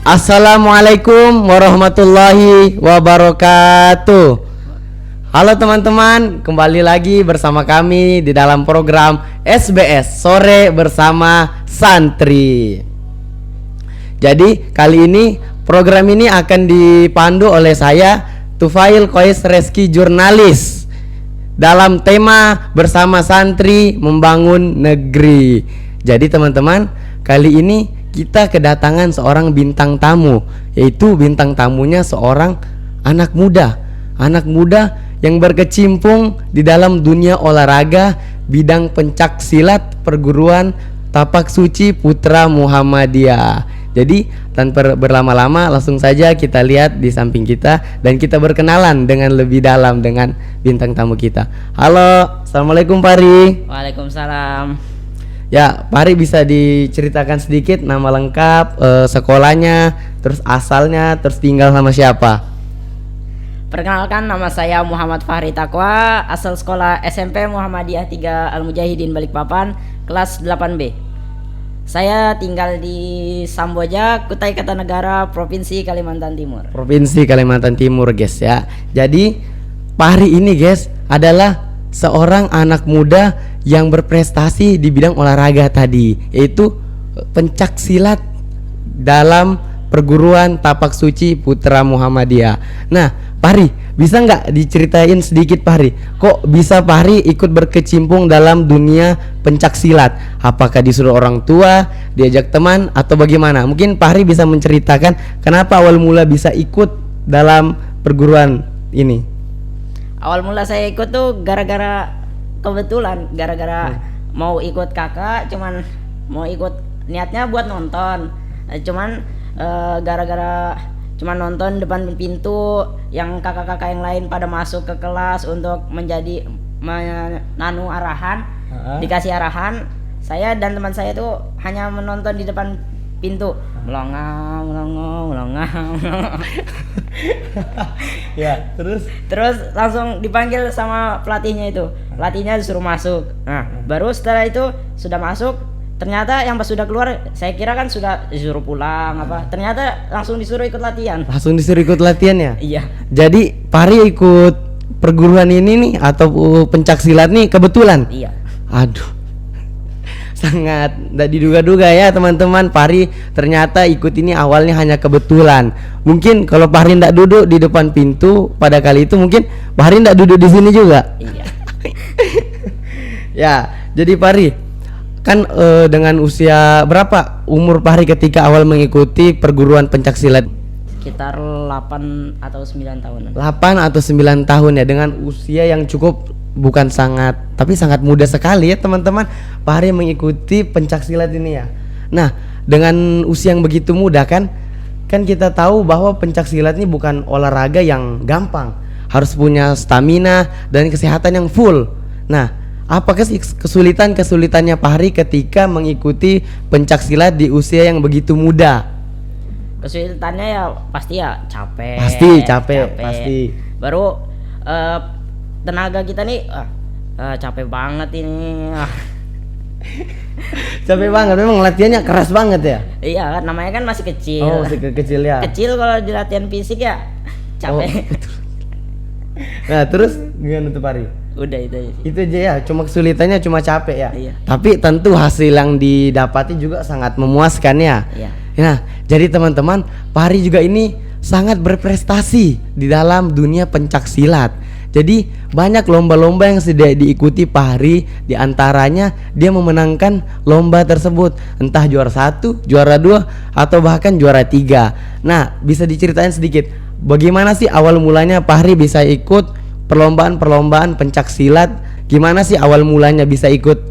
Assalamualaikum warahmatullahi wabarakatuh. Halo teman-teman, kembali lagi bersama kami di dalam program SBS Sore Bersama Santri. Jadi kali ini program ini akan dipandu oleh saya, Tufail Kois Reski, jurnalis, dalam tema Bersama Santri Membangun Negeri. Jadi teman-teman, kali ini kita kedatangan seorang bintang tamu, yaitu bintang tamunya seorang anak muda yang berkecimpung di dalam dunia olahraga bidang pencak silat perguruan Tapak Suci Putra Muhammadiyah. Jadi tanpa berlama-lama langsung saja kita lihat di samping kita dan kita berkenalan dengan lebih dalam dengan bintang tamu kita. Halo, assalamualaikum Pari. Waalaikumsalam. Ya, Pari bisa diceritakan sedikit nama lengkap, sekolahnya, terus asalnya, terus tinggal sama siapa? Perkenalkan, nama saya Muhammad Fahri Taqwa, asal sekolah SMP Muhammadiyah 3 Al-Mujahidin Balikpapan, kelas 8B. Saya tinggal di Samboja, Kutai Kartanegara, Provinsi Kalimantan Timur. Provinsi Kalimantan Timur, guys ya. Jadi Pari ini, guys, adalah seorang anak muda yang berprestasi di bidang olahraga tadi, yaitu pencak silat dalam perguruan Tapak Suci Putra Muhammadiyah. Nah, Pari, bisa nggak diceritain sedikit, Pari, kok bisa Pari ikut berkecimpung dalam dunia pencak silat? Apakah disuruh orang tua, diajak teman, atau bagaimana? Mungkin Pari bisa menceritakan kenapa awal mula bisa ikut dalam perguruan ini. Awal mula saya ikut tuh gara-gara kebetulan, mau ikut kakak, cuman mau ikut niatnya buat nonton, gara-gara cuman nonton depan pintu yang kakak-kakak yang lain pada masuk ke kelas untuk menanu arahan, dikasih arahan, saya dan teman saya tuh hanya menonton di depan pintu, melongo. Ya, terus langsung dipanggil sama pelatihnya itu. Pelatihnya disuruh masuk. Nah, baru setelah itu sudah masuk, ternyata yang pas sudah keluar, saya kira kan sudah disuruh pulang apa. Ternyata langsung disuruh ikut latihan. Langsung disuruh ikut latihan ya? Iya. Jadi Pari ikut perguruan ini nih atau pencak silat nih kebetulan? Iya. Aduh, sangat tidak diduga-duga ya teman-teman. Pari ternyata ikut ini awalnya hanya kebetulan. Mungkin kalau Pari tidak duduk di depan pintu pada kali itu, mungkin Pari tidak duduk di sini juga. Iya. Ya, jadi Pari kan dengan usia berapa umur Pari ketika awal mengikuti perguruan pencak silat? Sekitar 8 atau 9 tahunan. 8 atau 9 tahun ya, dengan usia yang cukup bukan sangat, tapi sangat muda sekali ya teman-teman. Pari mengikuti pencak silat ini ya. Nah, dengan usia yang begitu muda kan kita tahu bahwa pencak silat ini bukan olahraga yang gampang. Harus punya stamina dan kesehatan yang full. Nah, apakah kesulitannya Pari ketika mengikuti pencak silat di usia yang begitu muda? Kesulitannya ya pasti ya capek. Pasti. Baru tenaga kita nih capek banget ini. Capek banget, memang latihannya keras banget ya. Iya kan, namanya kan masih kecil. Oh, masih kecil ya. Kecil kalau di latihan fisik ya capek. Betul. Nah, terus gimana tuh Pari? Udah itu aja sih. Itu aja ya, cuma kesulitannya cuma capek ya. Iya. Tapi tentu hasil yang didapati juga sangat memuaskan ya. Iya. Nah, jadi teman-teman, Pari juga ini sangat berprestasi di dalam dunia pencak silat. Jadi banyak lomba-lomba yang sudah diikuti Pari, di antaranya dia memenangkan lomba tersebut, entah juara 1, juara 2, atau bahkan juara 3. Nah, bisa diceritain sedikit bagaimana sih awal mulanya Pari bisa ikut perlombaan pencak silat? Gimana sih awal mulanya bisa ikut?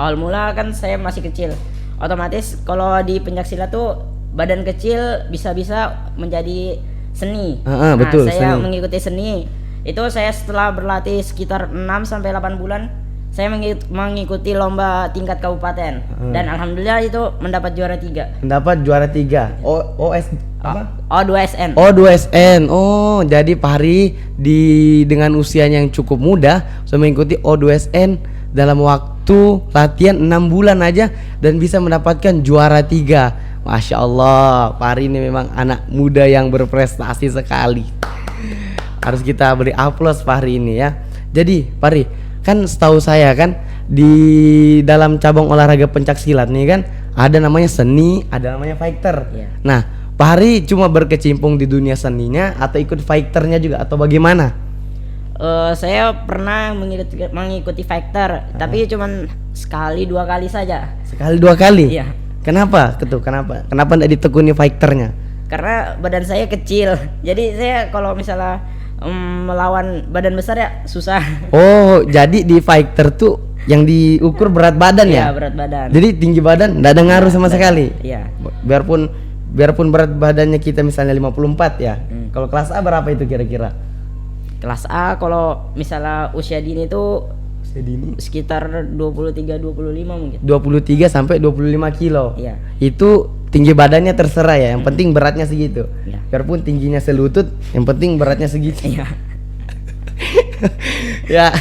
Awal mula kan saya masih kecil. Otomatis kalau di pencak silat tuh badan kecil bisa-bisa menjadi seni. Betul, saya seni. mengikuti seni. Itu saya setelah berlatih sekitar 6 sampai 8 bulan, saya mengikuti lomba tingkat kabupaten. Dan alhamdulillah itu mendapat juara 3. Mendapat juara 3. O2SN. O2SN. Oh, jadi Pari dengan usianya yang cukup muda sudah mengikuti O2SN dalam waktu latihan 6 bulan aja dan bisa mendapatkan juara 3. Masya Allah, Pak Hari ini memang anak muda yang berprestasi sekali. Harus kita beri aplaus Pak Hari ini ya. Jadi Pak Hari, kan setahu saya kan di dalam cabang olahraga pencak silat nih kan ada namanya seni, ada namanya fighter. Iya. Nah, Pak Hari cuma berkecimpung di dunia seninya atau ikut fighternya juga atau bagaimana? Saya pernah mengikuti fighter, tapi cuman sekali 2 kali saja. Sekali 2 kali? Iya. Kenapa? Kenapa enggak ditekuni fighternya? Karena badan saya kecil, jadi saya kalau misalnya melawan badan besar ya susah. Oh, jadi di fighter tuh yang diukur berat badan ya? Iya, berat badan. Jadi tinggi badan enggak ada ngaruh sama sekali. Iya. Biarpun berat badannya kita misalnya 54 ya. Kalau kelas A berapa itu kira-kira? Kelas A kalau misalnya usia dini itu Sedini sekitar 23-25 mungkin. 23 sampai 25 kilo. Iya. Itu tinggi badannya terserah ya, yang penting beratnya segitu. Iya. Biarpun tingginya selutut, yang penting beratnya segitu. Iya. Ya.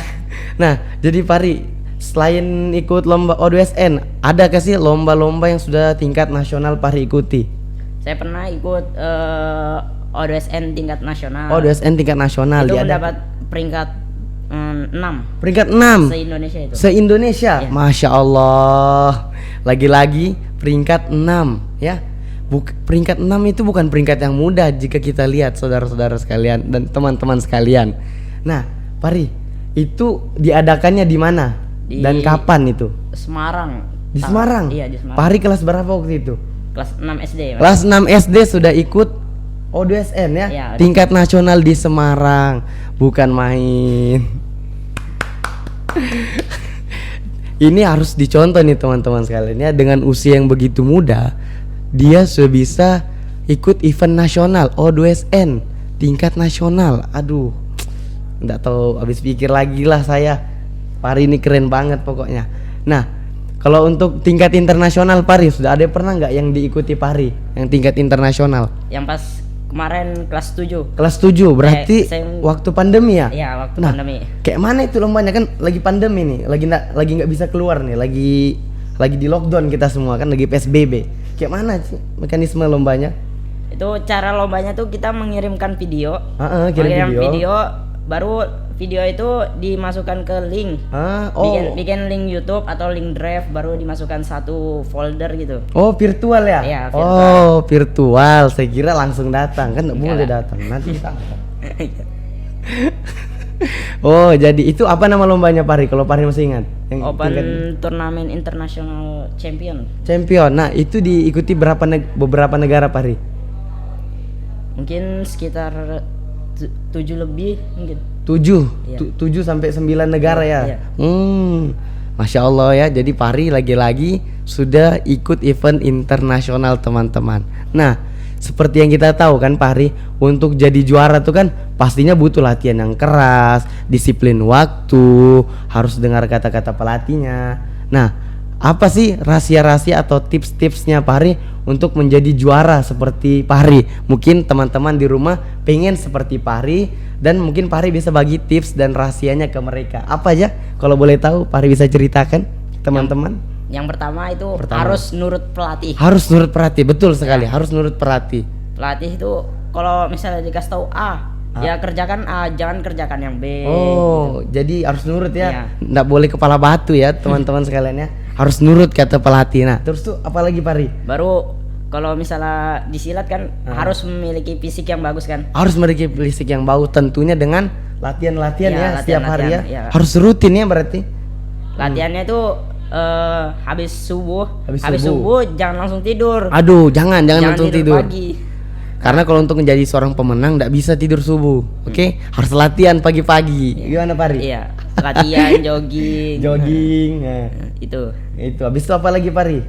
Nah, jadi Pari, selain ikut lomba O2SN, ada gak sih lomba-lomba yang sudah tingkat nasional Pari ikuti? Saya pernah ikut O2SN tingkat nasional. O2SN tingkat nasional Itu ya. mendapat peringkat 6 Peringkat 6 se-Indonesia itu. se-Indonesia. Iya. Masya Allah. Lagi-lagi peringkat 6 ya. Peringkat 6 itu bukan peringkat yang mudah jika kita lihat saudara-saudara sekalian dan teman-teman sekalian. Nah, Pari, itu diadakannya di mana? Dan kapan itu? Semarang. Di Semarang? Iya, di Semarang. Pari kelas berapa waktu itu? Kelas 6 SD. Mas. Kelas 6 SD sudah ikut O2SN ya? Iya, Tingkat nasional di Semarang. Bukan main. Ini harus dicontoh nih teman-teman sekalian ya. Dengan usia yang begitu muda, dia sudah bisa ikut event nasional O2SN tingkat nasional. Aduh, nggak tahu, habis pikir lagi lah saya. Pari ini keren banget pokoknya. Nah, kalau untuk tingkat internasional Pari sudah ada pernah nggak yang diikuti Pari yang tingkat internasional? Yang pas kemarin kelas 7. Kelas 7 berarti saya waktu pandemi ya? Iya, waktu Nah, pandemi. Kayak mana itu lombanya, kan lagi pandemi nih, lagi nggak bisa keluar nih, lagi di lockdown kita semua kan, lagi PSBB. Kayak mana sih mekanisme lombanya? Itu cara lombanya tuh kita mengirimkan video. Kirim Mengirim video. video, baru video itu dimasukkan ke link. Bikin link YouTube atau link Drive, baru dimasukkan satu folder gitu. Oh, virtual ya? Iya, virtual. Oh, virtual. Saya kira langsung datang, kan nggak boleh Enggak. datang. Nanti ditangkap. Oh, jadi itu apa nama lombanya Pari? Kalau Pari masih ingat? Yang Open tingkat Turnamen International Champion. champion. Nah, itu diikuti beberapa negara Pari? Mungkin sekitar 7 lebih mungkin. 7 Iya. 7 sampai 9 negara ya. Iya. Masya Allah ya. Jadi Pari lagi-lagi sudah ikut event internasional teman-teman. Nah, seperti yang kita tahu kan Pari, untuk jadi juara tuh kan pastinya butuh latihan yang keras, disiplin waktu, harus dengar kata-kata pelatihnya. Nah, apa sih rahasia-rahasia atau tips-tipsnya Pari untuk menjadi juara seperti Pari? Mungkin teman-teman di rumah pengen seperti Pari, dan mungkin Pari bisa bagi tips dan rahasianya ke mereka. Apa aja? Kalau boleh tahu Pari bisa ceritakan teman-teman. Yang pertama itu harus nurut pelatih. Harus nurut pelatih, betul sekali. Harus nurut pelatih. Pelatih itu kalau misalnya dikasih tahu A, ya kerjakan A, jangan kerjakan yang B. Oh, jadi harus nurut ya. Iya. Nggak boleh kepala batu ya teman-teman sekalian ya. Harus nurut kata pelatih. Nah, terus tuh apalagi Pari? Baru kalau misalnya disilat kan harus memiliki fisik yang bagus kan. Harus memiliki fisik yang bagus, tentunya dengan latihan-latihan Iya, ya setiap hari ya. latihan-latihan, iya. Harus rutin ya berarti. Latihannya itu habis subuh. Habis Habis subuh. subuh jangan langsung tidur. Aduh, jangan langsung tidur. Pagi. Karena kalau untuk menjadi seorang pemenang nggak bisa tidur subuh. Oke? Harus latihan pagi-pagi. Gimana Pari? Iya, latihan jogging. Jogging. Nah, Itu. itu. Habis itu apa lagi Pari?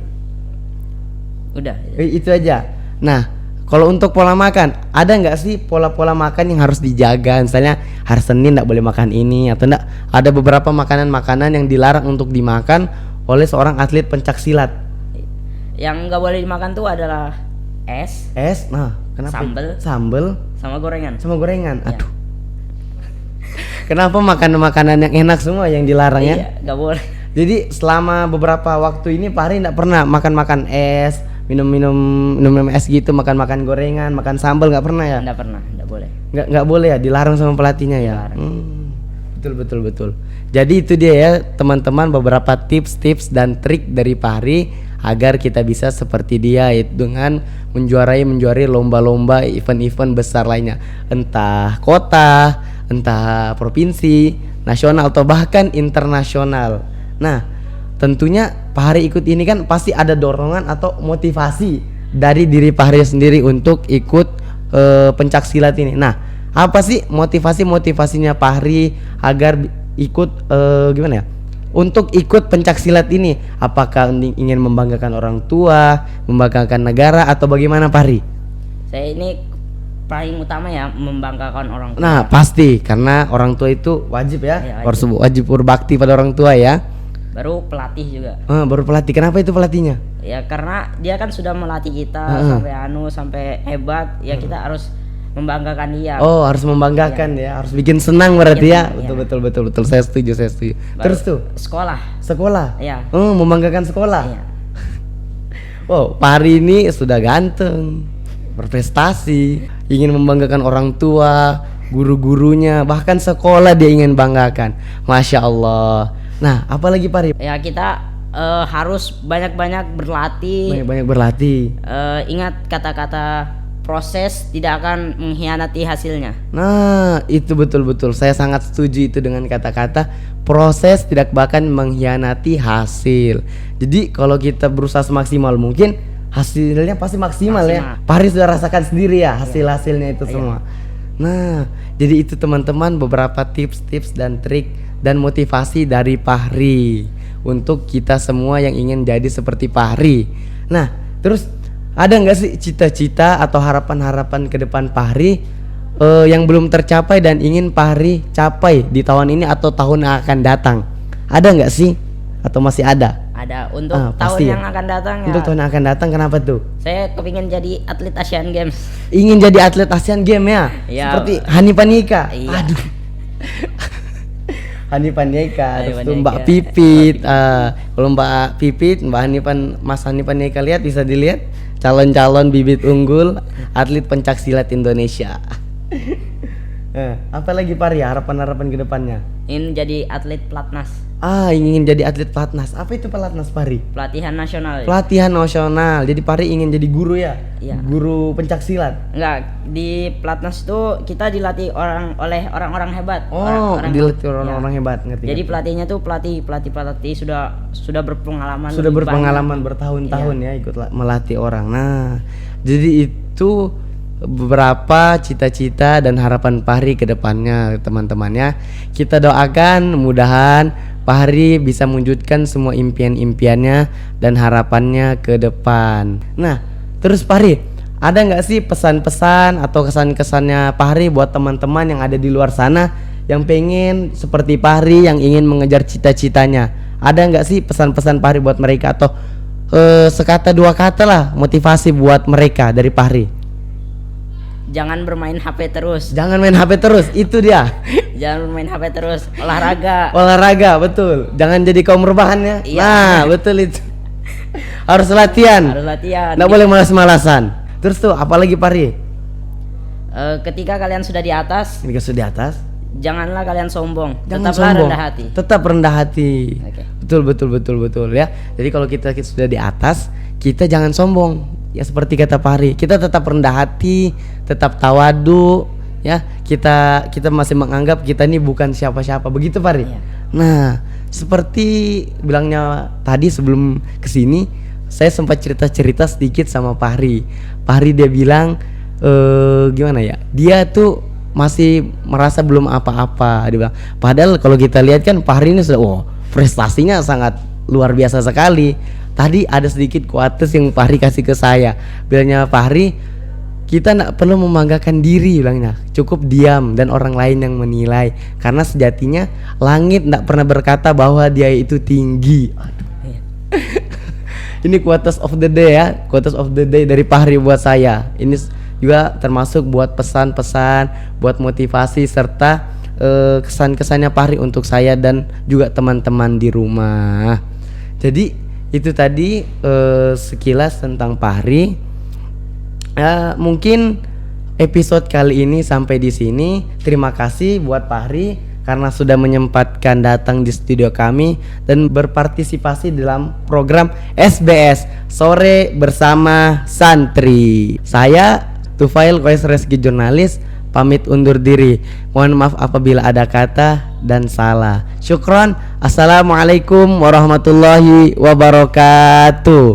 Udah. Itu aja. Nah, kalau untuk pola makan, ada nggak sih pola-pola makan yang harus dijaga? Misalnya hari Senin nggak boleh makan ini, atau enggak ada beberapa makanan-makanan yang dilarang untuk dimakan oleh seorang atlet pencak silat. Yang nggak boleh dimakan tuh adalah es Nah, kenapa? Sambel sama gorengan. sama gorengan. Iya. Aduh. Kenapa makanan-makanan yang enak semua yang dilarang ya? Iya, nggak boleh. Jadi selama beberapa waktu ini Pari nggak pernah makan es, minum es gitu, makan gorengan, makan sambal nggak pernah ya? Nggak pernah, nggak boleh. Nggak boleh ya, dilarang sama pelatihnya ya. Betul. Jadi itu dia ya teman-teman, beberapa tips dan trik dari Fahri agar kita bisa seperti dia, dengan menjuarai lomba-lomba, event-event besar lainnya, entah kota, entah provinsi, nasional atau bahkan internasional. Nah, tentunya Fahri ikut ini kan pasti ada dorongan atau motivasi dari diri Fahri sendiri untuk ikut pencak silat ini. Nah, apa sih motivasinya Fahri agar ikut gimana ya? Untuk ikut pencak silat ini, apakah ingin membanggakan orang tua, membanggakan negara, atau bagaimana Fahri? Saya ini paling utama ya membanggakan orang tua. Nah, pasti karena orang tua itu wajib ya, Iya, harus wajib berbakti pada orang tua ya. Baru pelatih juga. Baru pelatih. Kenapa itu pelatihnya? Ya karena dia kan sudah melatih kita sampai hebat, ya kita harus membanggakan dia. Oh, harus membanggakan ya, harus bikin senang berarti ya. Iya. Betul. Saya setuju. Baru Terus tuh sekolah. Iya. Membanggakan sekolah. Iya. Wow, Fahri ini sudah ganteng, berprestasi, ingin membanggakan orang tua, guru-gurunya, bahkan sekolah dia ingin banggakan. Masya Allah. Nah, apalagi Fahri? Ya kita harus banyak-banyak berlatih. Banyak berlatih. Ingat kata-kata proses tidak akan mengkhianati hasilnya. Nah, itu betul. Saya sangat setuju itu dengan kata-kata proses tidak bahkan mengkhianati hasil. Jadi kalau kita berusaha semaksimal mungkin, hasilnya pasti maksimal ya. Fahri sudah rasakan sendiri ya hasilnya itu semua. Nah, jadi itu teman-teman beberapa tips dan trik dan motivasi dari Fahri untuk kita semua yang ingin jadi seperti Fahri. Nah, terus ada nggak sih cita-cita atau harapan-harapan ke depan Fahri yang belum tercapai dan ingin Fahri capai di tahun ini atau tahun yang akan datang? Ada nggak sih? Atau masih ada? Ada untuk tahun yang akan datang ya. Untuk tahun yang akan datang kenapa tuh? Saya kepingin jadi atlet Asian Games. Ingin jadi atlet Asian Games ya? Iya. Seperti Hanifan Nika. Iya. Aduh. Hanifan Nika, terus tuh Nika. Mbak Pipit. Kalau Mbak Pipit, Mas Hanifan Nika lihat, bisa dilihat calon-calon bibit unggul atlet pencak silat Indonesia. Apalagi Fahri harapan-harapan ke depannya? Ingin jadi atlet pelatnas. Ingin jadi atlet pelatnas. Apa itu pelatnas Fahri? Pelatihan nasional. Pelatihan nasional. Jadi Fahri ingin jadi guru ya? Iya. Guru pencak silat. Enggak, di pelatnas itu kita dilatih oleh orang-orang hebat. Dilatih orang-orang hebat, ngerti. Jadi pelatihnya tuh pelatih sudah berpengalaman. Sudah berpengalaman bertahun-tahun ya ikut melatih orang. Nah, jadi itu beberapa cita-cita dan harapan Fahri ke depannya teman-temannya. Kita doakan mudahan Fahri bisa mewujudkan semua impian-impiannya dan harapannya ke depan. Nah, terus Fahri, ada nggak sih pesan-pesan atau kesan-kesannya Fahri buat teman-teman yang ada di luar sana yang pengen seperti Fahri, yang ingin mengejar cita-citanya? Ada nggak sih pesan-pesan Fahri buat mereka atau sekata dua kata lah motivasi buat mereka dari Fahri? Jangan bermain HP terus. Jangan main HP terus, itu dia. Jangan bermain HP terus. Olahraga. Olahraga, betul. Jangan jadi kaum rebahan ya. Iya. Nah, betul itu. Harus latihan. Harus latihan. Nggak boleh malas-malasan. Terus tuh, apalagi Fahri? Ketika kalian sudah di atas, janganlah kalian sombong. Tetaplah rendah hati. Tetap rendah hati. Oke. Betul ya. Jadi kalau kita sudah di atas, kita jangan sombong. Ya seperti kata Fahri, kita tetap rendah hati, tetap tawadu, ya. Kita masih menganggap kita ini bukan siapa-siapa, begitu Fahri. Iya. Nah, seperti bilangnya tadi sebelum kesini, saya sempat cerita sedikit sama Fahri. Fahri dia bilang gimana ya? Dia tuh masih merasa belum apa-apa. Dia bilang, padahal kalau kita lihat kan Fahri ini sudah prestasinya sangat luar biasa sekali. Tadi ada sedikit quotes yang Fahri kasih ke saya. Bilangnya Fahri, kita tidak perlu membanggakan diri, bilangnya. Cukup diam dan orang lain yang menilai. Karena sejatinya langit tidak pernah berkata bahwa dia itu tinggi. Aduh. Ini quotes of the day ya, quotes of the day dari Fahri buat saya. Ini juga termasuk buat pesan-pesan, buat motivasi serta kesan-kesannya Fahri untuk saya dan juga teman-teman di rumah. Jadi itu tadi sekilas tentang Fahri. Mungkin episode kali ini sampai di sini. Terima kasih buat Fahri karena sudah menyempatkan datang di studio kami dan berpartisipasi dalam program SBS Sore Bersama Santri. Saya Tufail Qais Reski, jurnalis, pamit undur diri. Mohon maaf apabila ada kata dan salah. Syukron. Assalamualaikum warahmatullahi wabarakatuh.